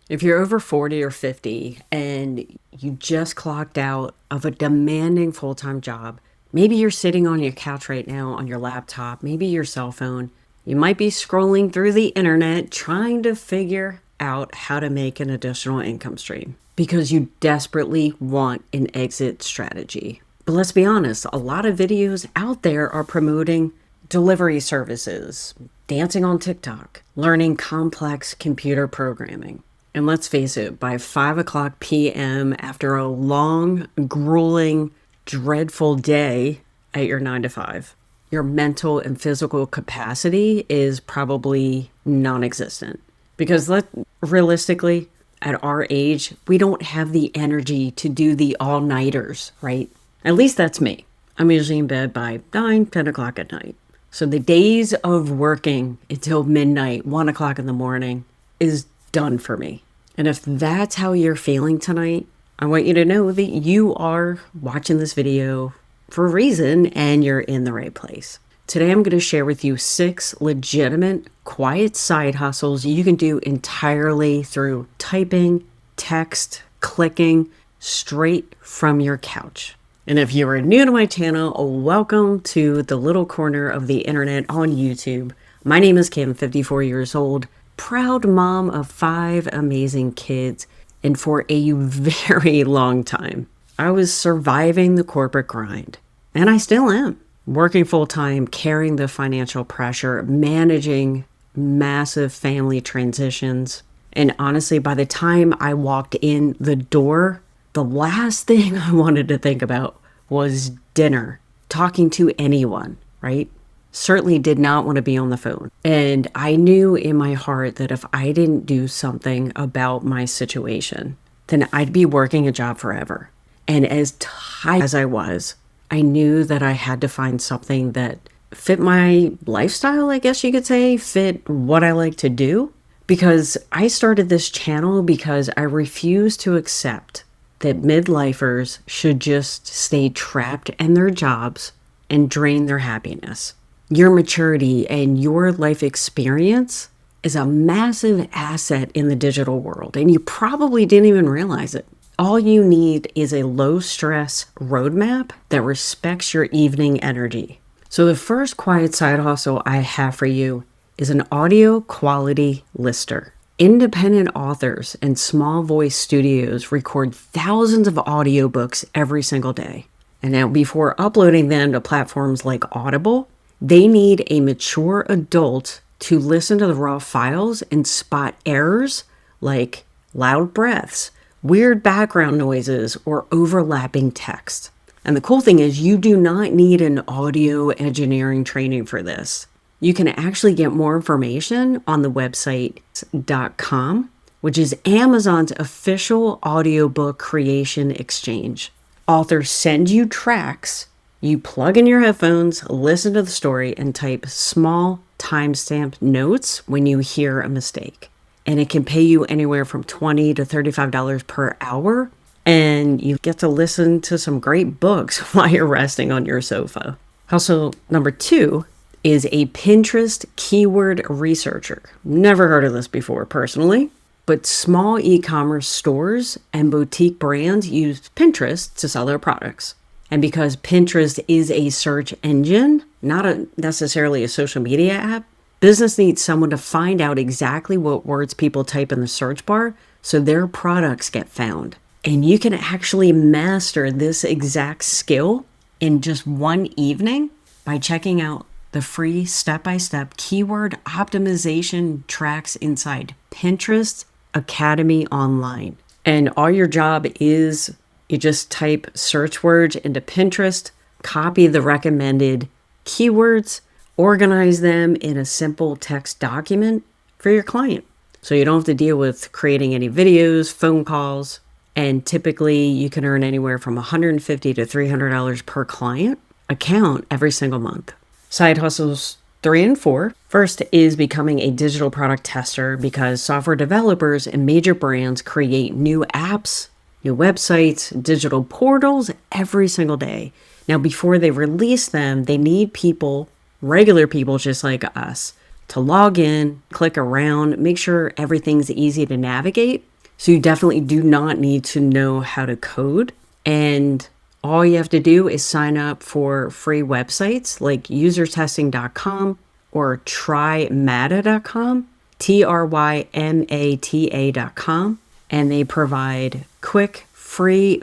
If you're over 40 or 50 and you just clocked out of a demanding full-time job, maybe you're sitting on your couch right now on your laptop, maybe your cell phone, you might be scrolling through the internet trying to figure out how to make an additional income stream because you desperately want an exit strategy. But let's be honest, a lot of videos out there are promoting delivery services, dancing on TikTok, learning complex computer programming. And let's face it, by 5 o'clock p.m., after a long, grueling, dreadful day at your 9 to 5, your mental and physical capacity is probably non existent. Because realistically, at our age, we don't have the energy to do the all nighters, right? At least that's me. I'm usually in bed by 9, 10 o'clock at night. So the days of working until midnight, 1 o'clock in the morning is done for me. And if that's how you're feeling tonight, I want you to know that you are watching this video for a reason and you're in the right place. Today, I'm going to share with you 6 legitimate, quiet side hustles you can do entirely through typing, text, clicking, straight from your couch. And if you are new to my channel, welcome to the little corner of the internet on YouTube. My name is Kim, 54 years old, proud mom of 5 amazing kids, and for a very long time, I was surviving the corporate grind, and I still am. Working full-time, carrying the financial pressure, managing massive family transitions. And honestly, by the time I walked in the door, the last thing I wanted to think about was dinner, talking to anyone, right? Certainly did not want to be on the phone. And I knew in my heart that if I didn't do something about my situation, then I'd be working a job forever. And as tired as I was, I knew that I had to find something that fit my lifestyle, I guess you could say, fit what I like to do. Because I started this channel because I refuse to accept that midlifers should just stay trapped in their jobs and drain their happiness. Your maturity and your life experience is a massive asset in the digital world, and you probably didn't even realize it. All you need is a low-stress roadmap that respects your evening energy. So the first quiet side hustle I have for you is an audio quality lister. Independent authors and small voice studios record thousands of audiobooks every single day. And now before uploading them to platforms like Audible, they need a mature adult to listen to the raw files and spot errors like loud breaths, weird background noises, or overlapping text. And the cool thing is you do not need an audio engineering training for this. You can actually get more information on the website .com, which is Amazon's official audiobook creation exchange. Authors send you tracks, you plug in your headphones, listen to the story, and type small timestamp notes when you hear a mistake. And it can pay you anywhere from $20 to $35 per hour, and you get to listen to some great books while you're resting on your sofa. Also, number 2 is a Pinterest keyword researcher. Never heard of this before personally, but small e-commerce stores and boutique brands use Pinterest to sell their products. And because Pinterest is a search engine, not necessarily a social media app, business needs someone to find out exactly what words people type in the search bar so their products get found. And you can actually master this exact skill in just one evening by checking out the free step-by-step keyword optimization tracks inside Pinterest Academy Online. And all your job is you just type search words into Pinterest, copy the recommended keywords, organize them in a simple text document for your client. So you don't have to deal with creating any videos, phone calls, and typically you can earn anywhere from $150 to $300 per client account every single month. Side hustles 3 and 4. First is becoming a digital product tester because software developers and major brands create new apps, new websites, digital portals every single day. Now, before they release them, they need people, regular people just like us, to log in, click around, make sure everything's easy to navigate So you definitely do not need to know how to code. And all you have to do is sign up for free websites like usertesting.com or trymata.com, trymata.com. And they provide quick, free,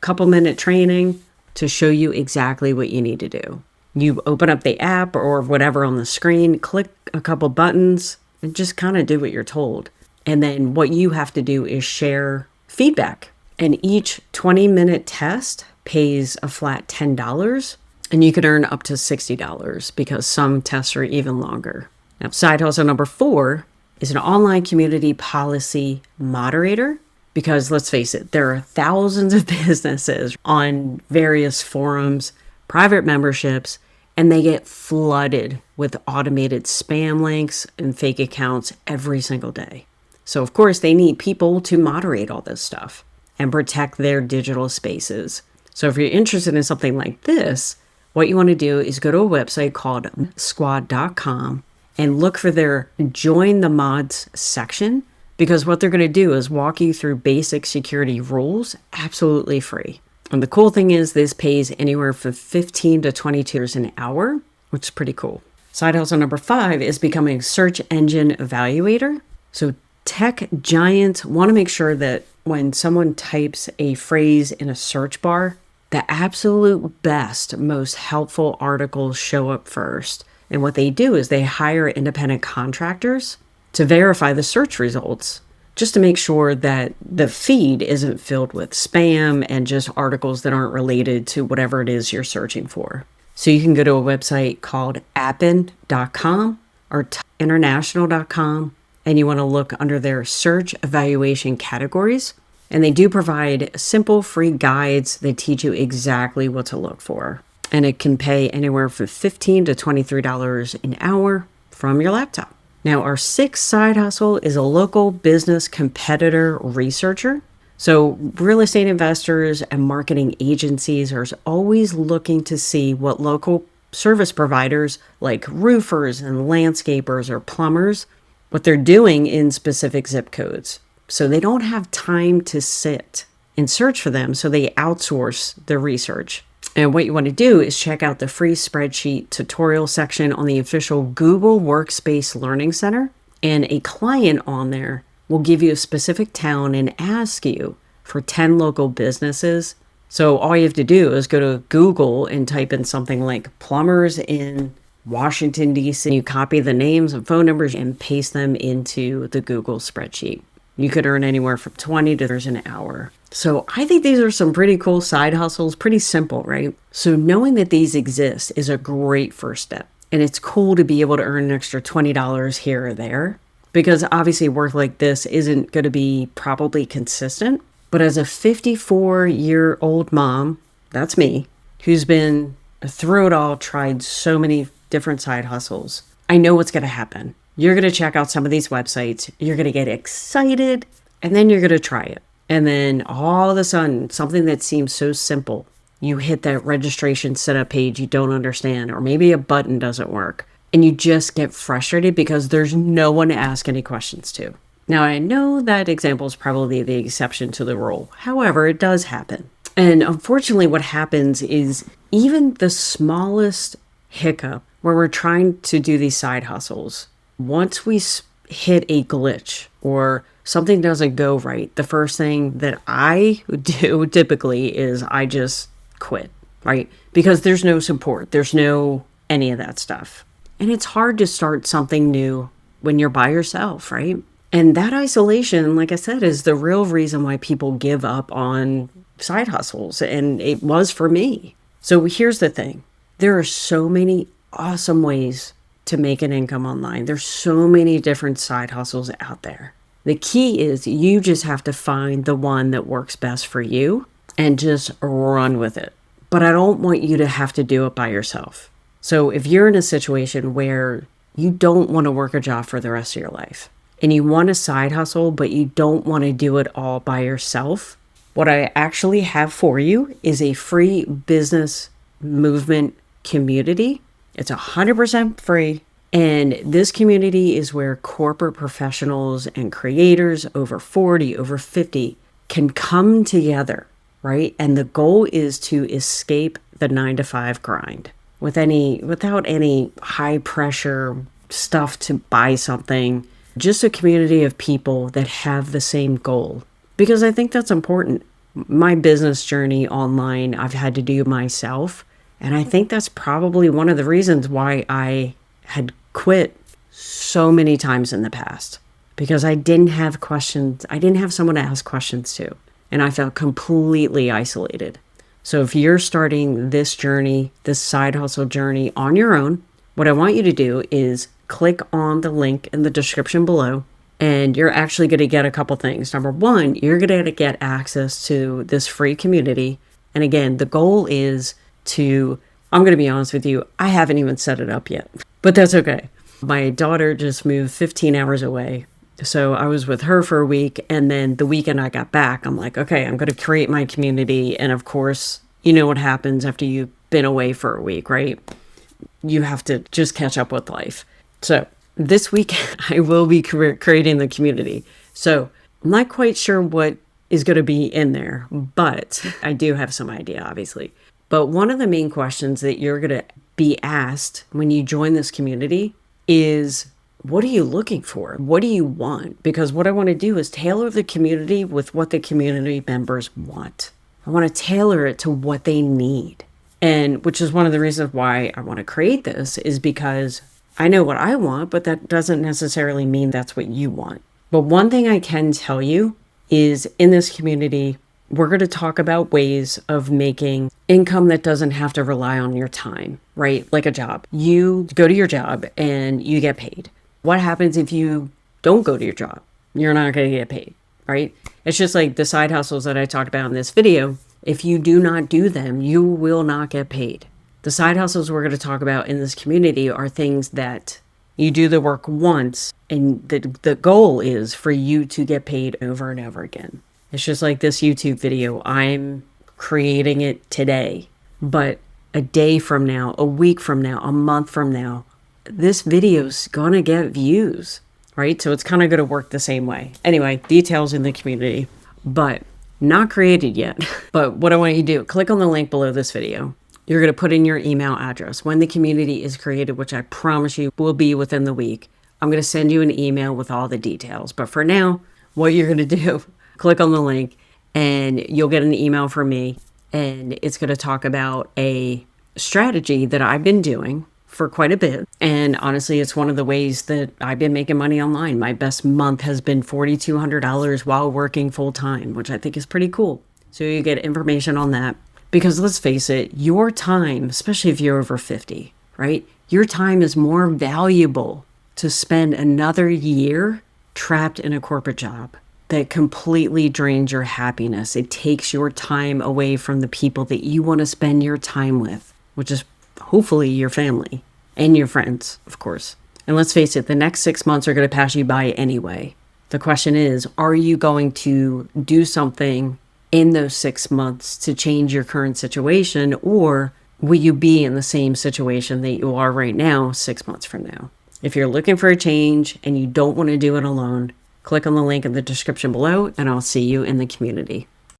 couple minute training to show you exactly what you need to do. You open up the app or whatever on the screen, click a couple buttons, and just kind of do what you're told. And then what you have to do is share feedback. And each 20-minute test pays a flat $10, and you can earn up to $60 because some tests are even longer. Now, side hustle number 4 is an online community policy moderator. Because let's face it, there are thousands of businesses on various forums, private memberships, and they get flooded with automated spam links and fake accounts every single day. So of course they need people to moderate all this stuff and protect their digital spaces. So if you're interested in something like this, what you want to do is go to a website called squad.com and look for their Join the Mods section, because what they're going to do is walk you through basic security rules absolutely free. And the cool thing is this pays anywhere from $15 to $22 an hour, which is pretty cool. Side hustle number 5 is becoming a search engine evaluator. So tech giants want to make sure that when someone types a phrase in a search bar, the absolute best, most helpful articles show up first. And what they do is they hire independent contractors to verify the search results, just to make sure that the feed isn't filled with spam and just articles that aren't related to whatever it is you're searching for. So you can go to a website called appin.com or international.com, and you want to look under their search evaluation categories. And they do provide simple free guides that teach you exactly what to look for. And it can pay anywhere from $15 to $23 an hour from your laptop. Now, our 6th side hustle is a local business competitor researcher. So real estate investors and marketing agencies are always looking to see what local service providers like roofers and landscapers or plumbers, what they're doing in specific zip codes. So they don't have time to sit and search for them, so they outsource the research. And what you want to do is check out the free spreadsheet tutorial section on the official Google Workspace Learning Center. And a client on there will give you a specific town and ask you for 10 local businesses. So all you have to do is go to Google and type in something like plumbers in Washington, D.C. You copy the names and phone numbers and paste them into the Google spreadsheet. You could earn anywhere from $20 to an hour. So I think these are some pretty cool side hustles, pretty simple, right? So knowing that these exist is a great first step. And it's cool to be able to earn an extra $20 here or there, because obviously work like this isn't going to be probably consistent. But as a 54-year-old mom, that's me, who's been through it all, tried so many different side hustles, I know what's going to happen. You're going to check out some of these websites, you're going to get excited, and then you're going to try it. And then all of a sudden, something that seems so simple, you hit that registration setup page you don't understand, or maybe a button doesn't work, and you just get frustrated because there's no one to ask any questions to. Now, I know that example is probably the exception to the rule. However, it does happen. And unfortunately, what happens is even the smallest hiccup where we're trying to do these side hustles, once we hit a glitch or something doesn't go right, the first thing that I do typically is I just quit, right? Because there's no support. There's no any of that stuff. And it's hard to start something new when you're by yourself, right? And that isolation, like I said, is the real reason why people give up on side hustles. And it was for me. So here's the thing. There are so many awesome ways to make an income online. There's so many different side hustles out there. The key is you just have to find the one that works best for you and just run with it. But I don't want you to have to do it by yourself. So if you're in a situation where you don't want to work a job for the rest of your life and you want a side hustle, but you don't want to do it all by yourself, what I actually have for you is a free business movement community. It's 100% free. And this community is where corporate professionals and creators over 40, over 50 can come together, right? And the goal is to escape the 9 to 5 grind without any high pressure stuff to buy something, just a community of people that have the same goal. Because I think that's important. My business journey online, I've had to do myself. And I think that's probably one of the reasons why I had quit so many times in the past, because I didn't have questions. I didn't have someone to ask questions to, and I felt completely isolated. So if you're starting this journey, this side hustle journey on your own, what I want you to do is click on the link in the description below, and you're actually going to get a couple things. Number one, you're going to get access to this free community. And again, the goal is I'm going to be honest with you, I haven't even set it up yet, but that's okay. My daughter just moved 15 hours away. So I was with her for a week, and then the weekend I got back, I'm like, okay, I'm going to create my community. And of course, you know what happens after you've been away for a week, right? You have to just catch up with life. So this week I will be creating the community. So I'm not quite sure what is going to be in there, but I do have some idea, obviously. But one of the main questions that you're going to be asked when you join this community is, what are you looking for? What do you want? Because what I want to do is tailor the community with what the community members want. I want to tailor it to what they need. And which is one of the reasons why I want to create this, is because I know what I want, but that doesn't necessarily mean that's what you want. But one thing I can tell you is, in this community, we're going to talk about ways of making income that doesn't have to rely on your time, right? Like a job. You go to your job and you get paid. What happens if you don't go to your job? You're not going to get paid, right? It's just like the side hustles that I talked about in this video. If you do not do them, you will not get paid. The side hustles we're going to talk about in this community are things that you do the work once, and the goal is for you to get paid over and over again. It's just like this YouTube video. I'm creating it today, but a day from now, a week from now, a month from now, this video's gonna get views, right? So it's kind of going to work the same way. Anyway, details in the community, but not created yet. But what I want you to do, click on the link below this video. You're going to put in your email address. When the community is created, which I promise you will be within the week, I'm going to send you an email with all the details. But for now, what you're going to do, click on the link and you'll get an email from me. And it's going to talk about a strategy that I've been doing for quite a bit. And honestly, it's one of the ways that I've been making money online. My best month has been $4,200 while working full time, which I think is pretty cool. So you get information on that. Because let's face it, your time, especially if you're over 50, right? Your time is more valuable to spend another year trapped in a corporate job that completely drains your happiness. It takes your time away from the people that you want to spend your time with, which is hopefully your family and your friends, of course. And let's face it, the next 6 months are going to pass you by anyway. The question is, are you going to do something in those 6 months to change your current situation, or will you be in the same situation that you are right now 6 months from now? If you're looking for a change and you don't want to do it alone, click on the link in the description below and I'll see you in the community.